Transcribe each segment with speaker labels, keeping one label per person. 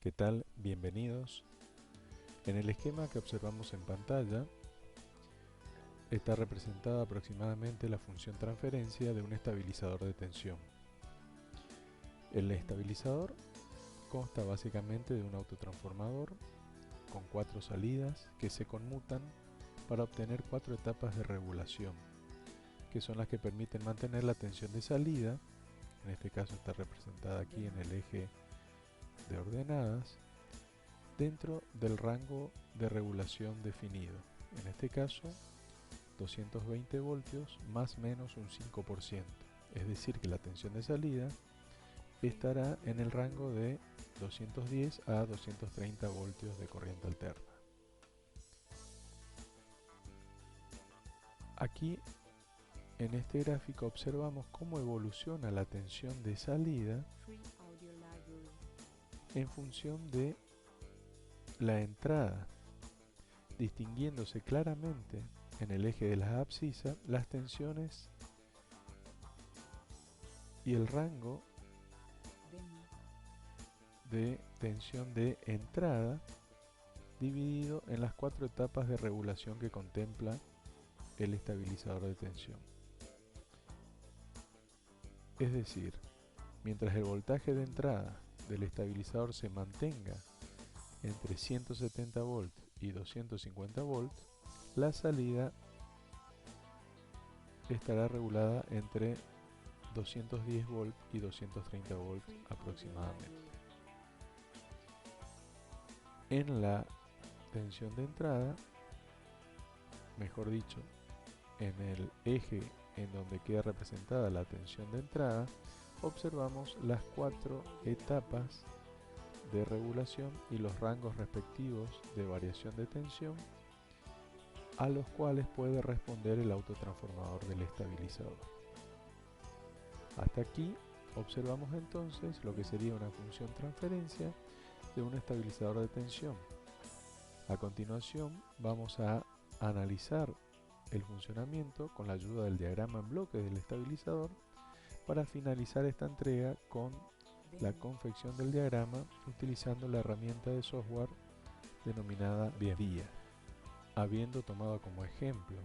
Speaker 1: ¿Qué tal? Bienvenidos. En el esquema que observamos en pantalla está representada aproximadamente la función transferencia de un estabilizador de tensión. El estabilizador consta básicamente de un autotransformador con 4 salidas que se conmutan para obtener 4 etapas de regulación, que son las que permiten mantener la tensión de salida, en este caso está representada aquí en el eje de ordenadas, dentro del rango de regulación definido, en este caso 220 voltios más menos un 5%, es decir que la tensión de salida estará en el rango de 210 a 230 voltios de corriente alterna. Aquí en este gráfico observamos cómo evoluciona la tensión de salida en función de la entrada, distinguiéndose claramente en el eje de las abscisas las tensiones y el rango de tensión de entrada dividido en las 4 etapas de regulación que contempla el estabilizador de tensión. Es decir, mientras el voltaje de entrada del estabilizador se mantenga entre 170 volts y 250 volts, la salida estará regulada entre 210 volts y 230 volts aproximadamente. En la tensión de entrada, mejor dicho, en el eje en donde queda representada la tensión de entrada, observamos las 4 etapas de regulación y los rangos respectivos de variación de tensión a los cuales puede responder el autotransformador del estabilizador. Hasta aquí observamos entonces lo que sería una función transferencia de un estabilizador de tensión. A continuación vamos a analizar el funcionamiento con la ayuda del diagrama en bloques del estabilizador para finalizar esta entrega con la confección del diagrama utilizando la herramienta de software denominada VIA. Habiendo tomado como ejemplo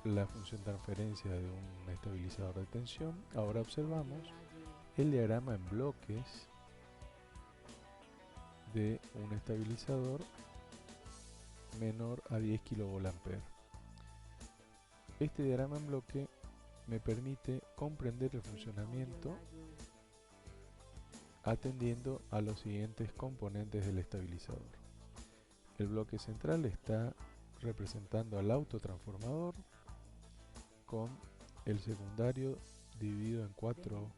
Speaker 1: la función transferencia de un estabilizador de tensión, ahora observamos el diagrama en bloques de un estabilizador menor a 10 kVA. Este diagrama en bloque me permite comprender el funcionamiento atendiendo a los siguientes componentes del estabilizador. El bloque central está representando al autotransformador con el secundario dividido en 4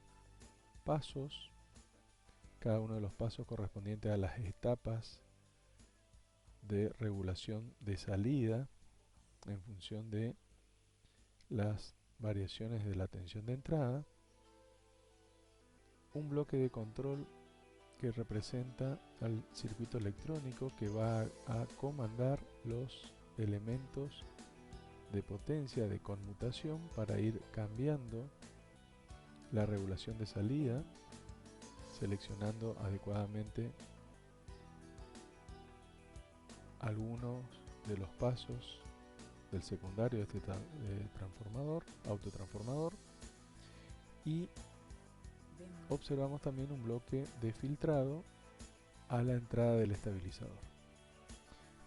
Speaker 1: pasos, cada uno de los pasos correspondientes a las etapas de regulación de salida en función de las variaciones de la tensión de entrada, un bloque de control que representa al circuito electrónico que va a comandar los elementos de potencia de conmutación para ir cambiando la regulación de salida, seleccionando adecuadamente algunos de los pasos del secundario de este autotransformador, y observamos también un bloque de filtrado a la entrada del estabilizador.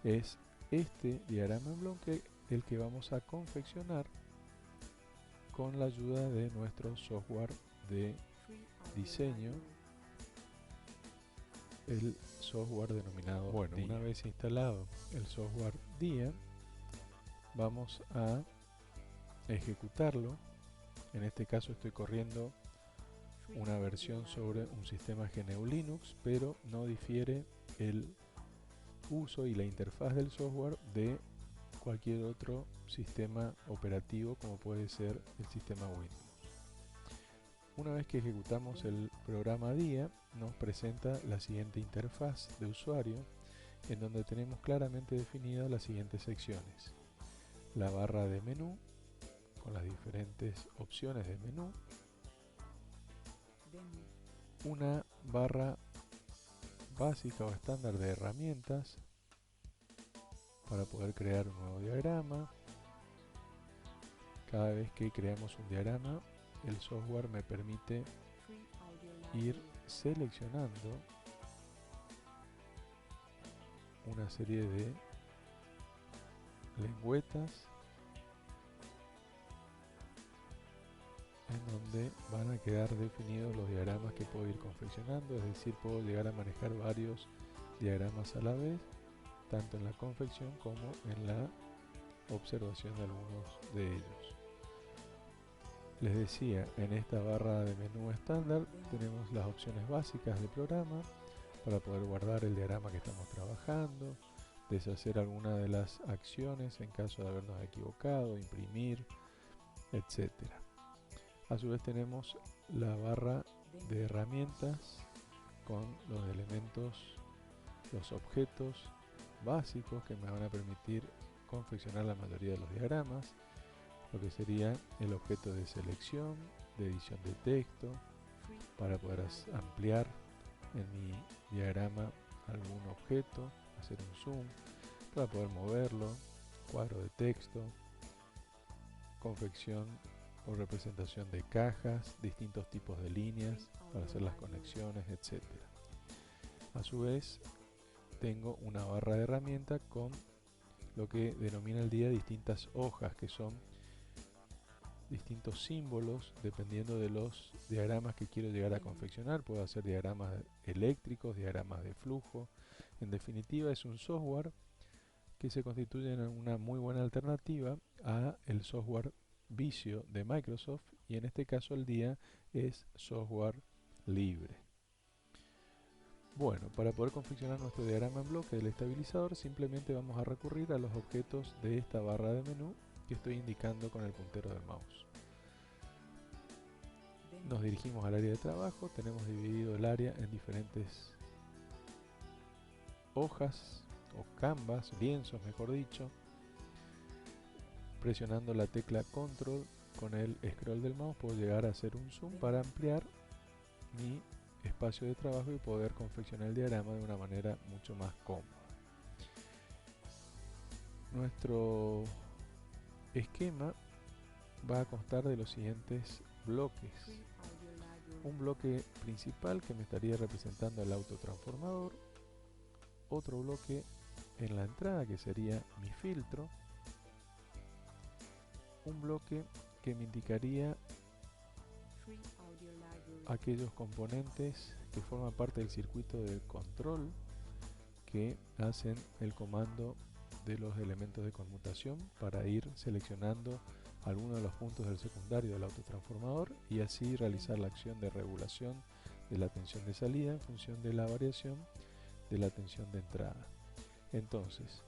Speaker 1: Es este diagrama en bloque el que vamos a confeccionar con la ayuda de nuestro software de diseño, el software denominado DIA. Una vez instalado el software DIA, vamos a ejecutarlo. En este caso estoy corriendo una versión sobre un sistema GNU Linux, pero no difiere el uso y la interfaz del software de cualquier otro sistema operativo como puede ser el sistema Windows. Una vez que ejecutamos el programa DIA, nos presenta la siguiente interfaz de usuario, en donde tenemos claramente definidas las siguientes secciones: la barra de menú con las diferentes opciones de menú, una barra básica o estándar de herramientas para poder crear un nuevo diagrama. Cada vez que creamos un diagrama, el software me permite ir seleccionando una serie de lengüetas en donde van a quedar definidos los diagramas que puedo ir confeccionando, es decir, puedo llegar a manejar varios diagramas a la vez, tanto en la confección como en la observación de algunos de ellos. Les decía, en esta barra de menú estándar tenemos las opciones básicas del programa para poder guardar el diagrama que estamos trabajando, deshacer alguna de las acciones en caso de habernos equivocado, imprimir, etc. A su vez tenemos la barra de herramientas con los elementos, los objetos básicos que me van a permitir confeccionar la mayoría de los diagramas, lo que sería el objeto de selección, de edición de texto, para poder ampliar en mi diagrama algún objeto, hacer un zoom, para poder moverlo, cuadro de texto, confección o representación de cajas, distintos tipos de líneas para hacer las conexiones, etc. A su vez, tengo una barra de herramientas con lo que denomina el día distintas hojas, que son distintos símbolos dependiendo de los diagramas que quiero llegar a confeccionar. Puedo hacer diagramas eléctricos, diagramas de flujo. En definitiva, es un software que se constituye en una muy buena alternativa a el software Visio de Microsoft, y en este caso el día es software libre. Bueno, para poder confeccionar nuestro diagrama en bloque del estabilizador, simplemente vamos a recurrir a los objetos de esta barra de menú que estoy indicando con el puntero del mouse. Nos dirigimos al área de trabajo, tenemos dividido el área en diferentes hojas o canvas, lienzos mejor dicho. Presionando la tecla control con el scroll del mouse puedo llegar a hacer un zoom para ampliar mi espacio de trabajo y poder confeccionar el diagrama de una manera mucho más cómoda. Nuestro esquema va a constar de los siguientes bloques. Un bloque principal que me estaría representando el autotransformador, otro bloque en la entrada que sería mi filtro, un bloque que me indicaría aquellos componentes que forman parte del circuito de control que hacen el comando de los elementos de conmutación para ir seleccionando algunos de los puntos del secundario del autotransformador y así realizar la acción de regulación de la tensión de salida en función de la variación de la tensión de entrada. Entonces,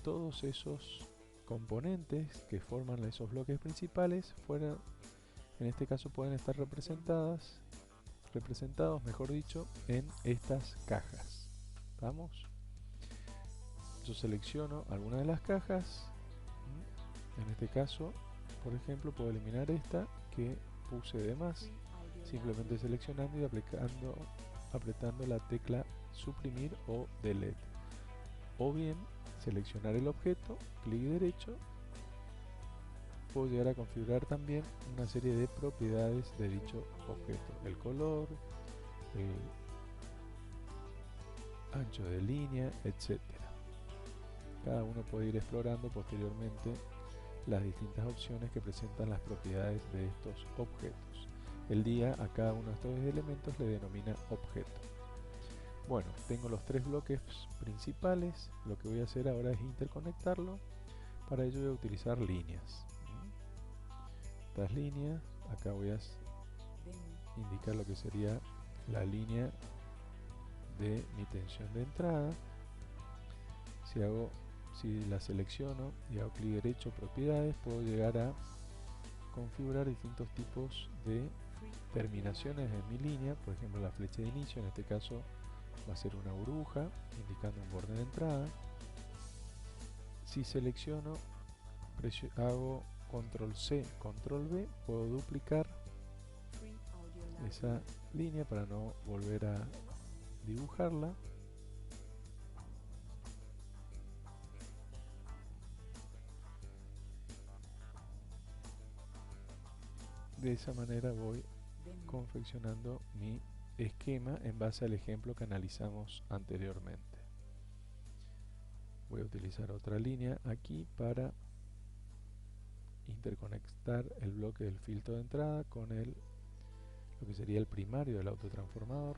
Speaker 1: todos esos componentes que forman esos bloques principales en este caso pueden estar representados mejor dicho, en estas cajas. ¿Vamos? Yo selecciono alguna de las cajas. En este caso, por ejemplo, puedo eliminar esta que puse de más, simplemente seleccionando y apretando la tecla suprimir o delete. O bien seleccionar el objeto, clic derecho. Puedo llegar a configurar también una serie de propiedades de dicho objeto: el color, el ancho de línea, etc. Cada uno puede ir explorando posteriormente las distintas opciones que presentan las propiedades de estos objetos. El día a cada uno de estos elementos le denomina objeto. Bueno, tengo los tres bloques principales. Lo que voy a hacer ahora es interconectarlo. Para ello voy a utilizar líneas. Estas líneas, acá voy a indicar lo que sería la línea de mi tensión de entrada. Si la selecciono y hago clic derecho propiedades, puedo llegar a configurar distintos tipos de terminaciones en mi línea. Por ejemplo, la flecha de inicio, en este caso va a ser una burbuja indicando un borde de entrada. Si selecciono, hago control C, control V, puedo duplicar esa línea para no volver a dibujarla. De esa manera voy confeccionando mi esquema en base al ejemplo que analizamos anteriormente. Voy a utilizar otra línea aquí para interconectar el bloque del filtro de entrada con lo que sería el primario del autotransformador.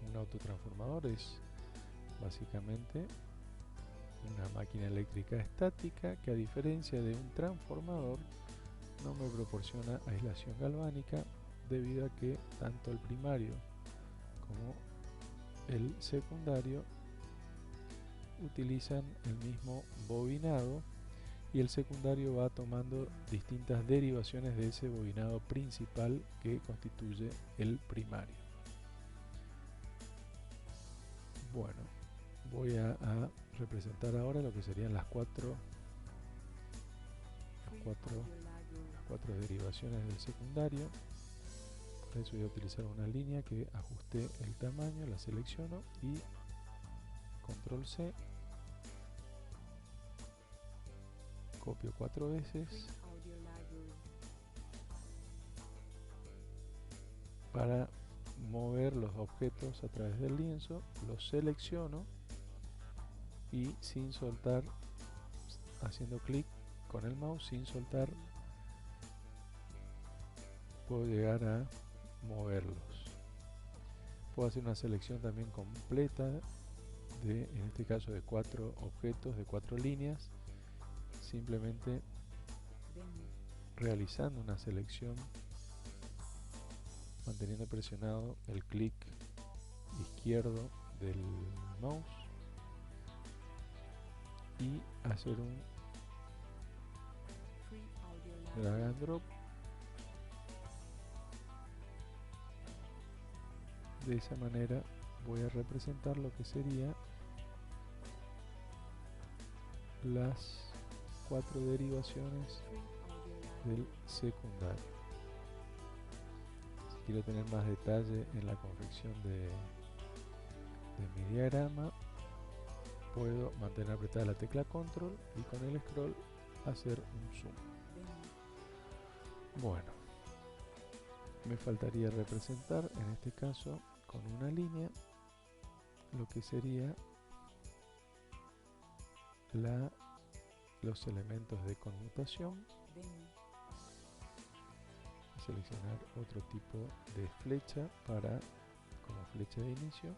Speaker 1: Un autotransformador es básicamente una máquina eléctrica estática que, a diferencia de un transformador, no me proporciona aislación galvánica, debido a que tanto el primario como el secundario utilizan el mismo bobinado, y el secundario va tomando distintas derivaciones de ese bobinado principal que constituye el primario. Bueno, voy a representar ahora lo que serían las cuatro derivaciones del secundario. Para eso voy a utilizar una línea que ajusté el tamaño, la selecciono y control C, copio 4 veces para mover los objetos a través del lienzo. Los selecciono y, sin soltar, haciendo clic con el mouse sin soltar, puedo llegar a moverlos. Puedo hacer una selección también completa en este caso de 4 objetos, de 4 líneas, simplemente realizando una selección, manteniendo presionado el clic izquierdo del mouse, y hacer un drag and drop. De esa manera voy a representar lo que sería las 4 derivaciones del secundario. Si quiero tener más detalle en la confección de mi diagrama, puedo mantener apretada la tecla control y con el scroll hacer un zoom. Bueno, me faltaría representar en este caso con una línea lo que sería los elementos de conmutación. Seleccionar otro tipo de flecha como flecha de inicio.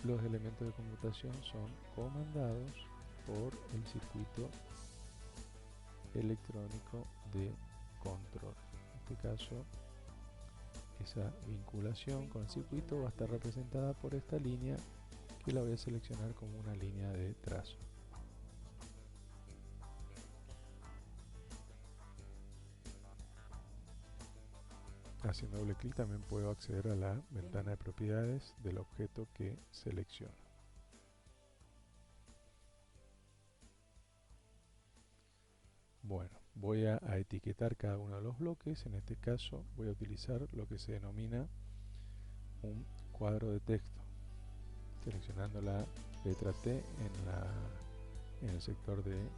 Speaker 1: Los elementos de conmutación son comandados por el circuito electrónico de control. En este caso, esa vinculación con el circuito va a estar representada por esta línea, que la voy a seleccionar como una línea de trazo. Haciendo doble clic también puedo acceder a la ventana de propiedades del objeto que selecciono. Bueno, voy a etiquetar cada uno de los bloques. En este caso voy a utilizar lo que se denomina un cuadro de texto, seleccionando la letra T en el sector donde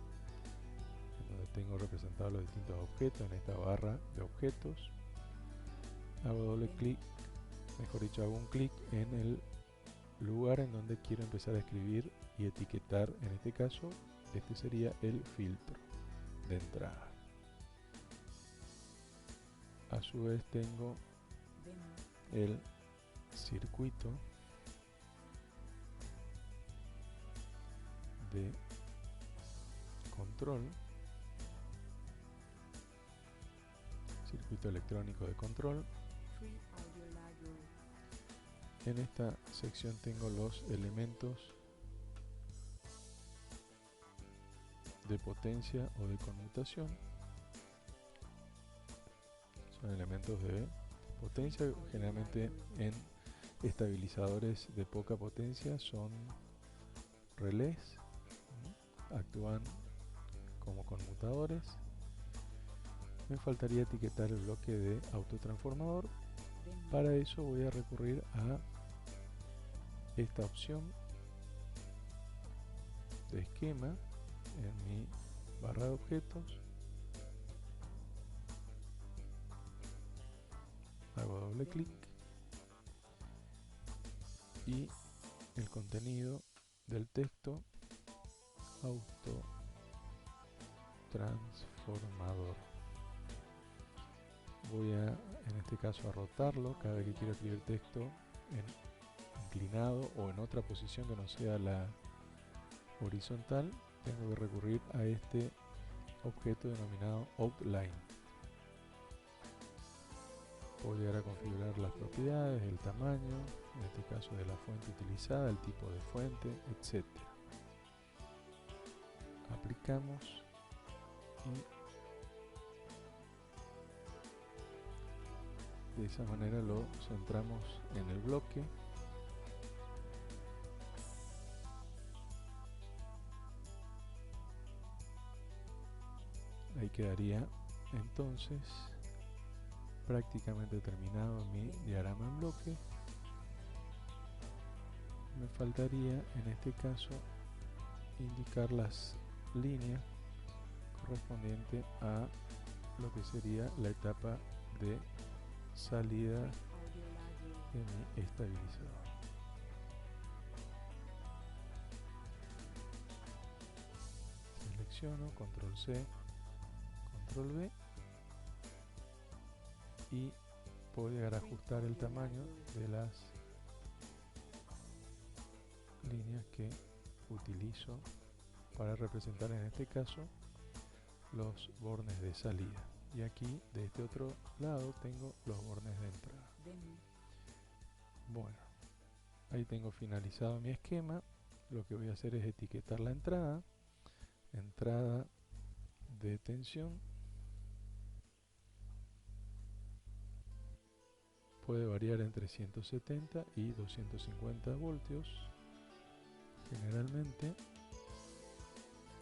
Speaker 1: tengo representados los distintos objetos, en esta barra de objetos. Hago doble clic, mejor dicho, hago un clic en el lugar en donde quiero empezar a escribir y etiquetar. En este caso, este sería el filtro de entrada. A su vez tengo el circuito de control, circuito electrónico de control. En esta sección tengo los elementos de potencia o de conmutación. Son elementos de potencia. Generalmente en estabilizadores de poca potencia son relés, actúan como conmutadores. Me faltaría etiquetar el bloque de autotransformador. Para eso voy a recurrir a esta opción de esquema en mi barra de objetos. Hago doble clic y el contenido del texto autotransformador. Voy a, en este caso, a rotarlo cada vez que quiero escribir texto inclinado o en otra posición que no sea la horizontal. Tengo que recurrir a este objeto denominado outline. Puedo llegar a configurar las propiedades, el tamaño, en este caso de la fuente utilizada, el tipo de fuente, etc. Aplicamos y de esa manera lo centramos en el bloque. Ahí quedaría entonces prácticamente terminado mi diagrama en bloque. Me faltaría en este caso indicar las líneas correspondientes a lo que sería la etapa de salida de mi estabilizador. Selecciono, control C, control V y puedo llegar a ajustar el tamaño de las líneas que utilizo para representar en este caso los bornes de salida. Y aquí de este otro lado tengo los bornes de entrada. Bueno, ahí tengo finalizado mi esquema. Lo que voy a hacer es etiquetar la entrada de tensión. Puede variar entre 170 y 250 voltios. Generalmente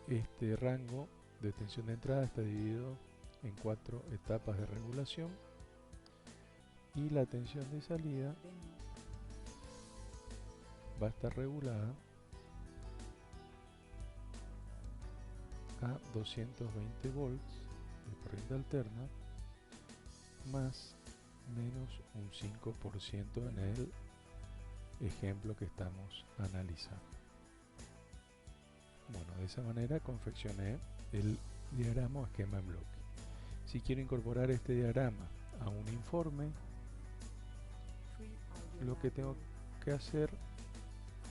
Speaker 1: este rango de tensión de entrada está dividido en 4 etapas de regulación y la tensión de salida va a estar regulada a 220 volts de corriente alterna más menos un 5% en el ejemplo que estamos analizando. Bueno, de esa manera confeccioné el diagrama o esquema en bloque. Si quiero incorporar este diagrama a un informe, lo que tengo que hacer,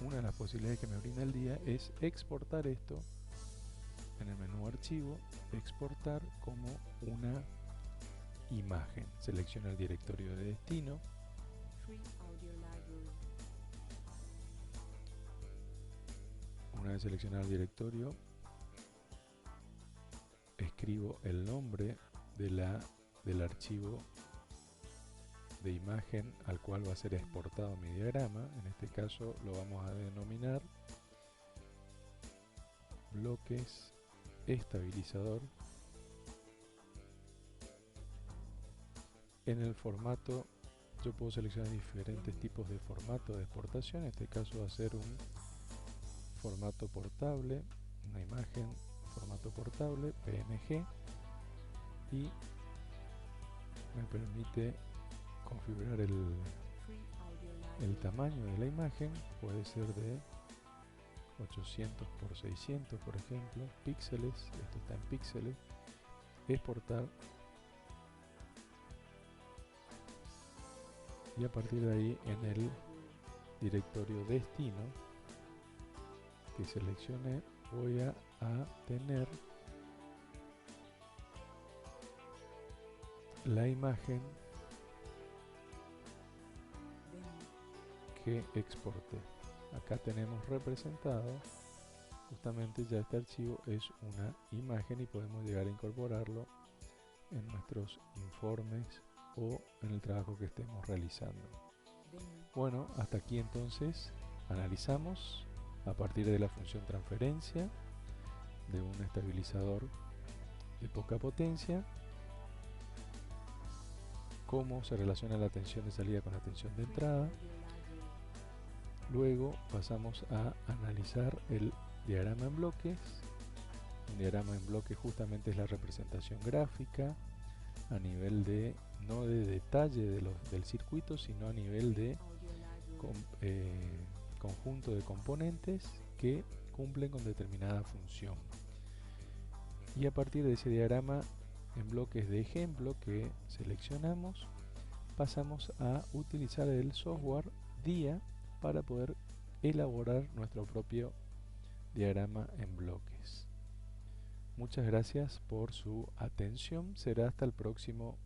Speaker 1: una de las posibilidades que me brinda el día, es exportar esto en el menú archivo, exportar como una imagen. Selecciono el directorio de destino. Una vez seleccionado el directorio, escribo el nombre del archivo de imagen al cual va a ser exportado mi diagrama. En este caso lo vamos a denominar bloques estabilizador. En el formato, yo puedo seleccionar diferentes tipos de formato de exportación. En este caso va a ser un formato portable, una imagen formato portable, PNG, y me permite configurar el tamaño de la imagen. Puede ser de 800 por 600, por ejemplo, píxeles. Esto está en píxeles. Exportar, y a partir de ahí en el directorio destino que seleccioné voy a tener la imagen que exporté. Acá tenemos representado justamente ya este archivo es una imagen y podemos llegar a incorporarlo en nuestros informes o en el trabajo que estemos realizando. Bueno, hasta aquí entonces analizamos a partir de la función transferencia de un estabilizador de poca potencia cómo se relaciona la tensión de salida con la tensión de entrada. Luego pasamos a analizar el diagrama en bloques. Un diagrama en bloques justamente es la representación gráfica a nivel de, no de detalle del circuito, sino a nivel de conjunto de componentes que cumplen con determinada función. Y a partir de ese diagrama en bloques de ejemplo que seleccionamos, pasamos a utilizar el software DIA para poder elaborar nuestro propio diagrama en bloques. Muchas gracias por su atención. Será hasta el próximo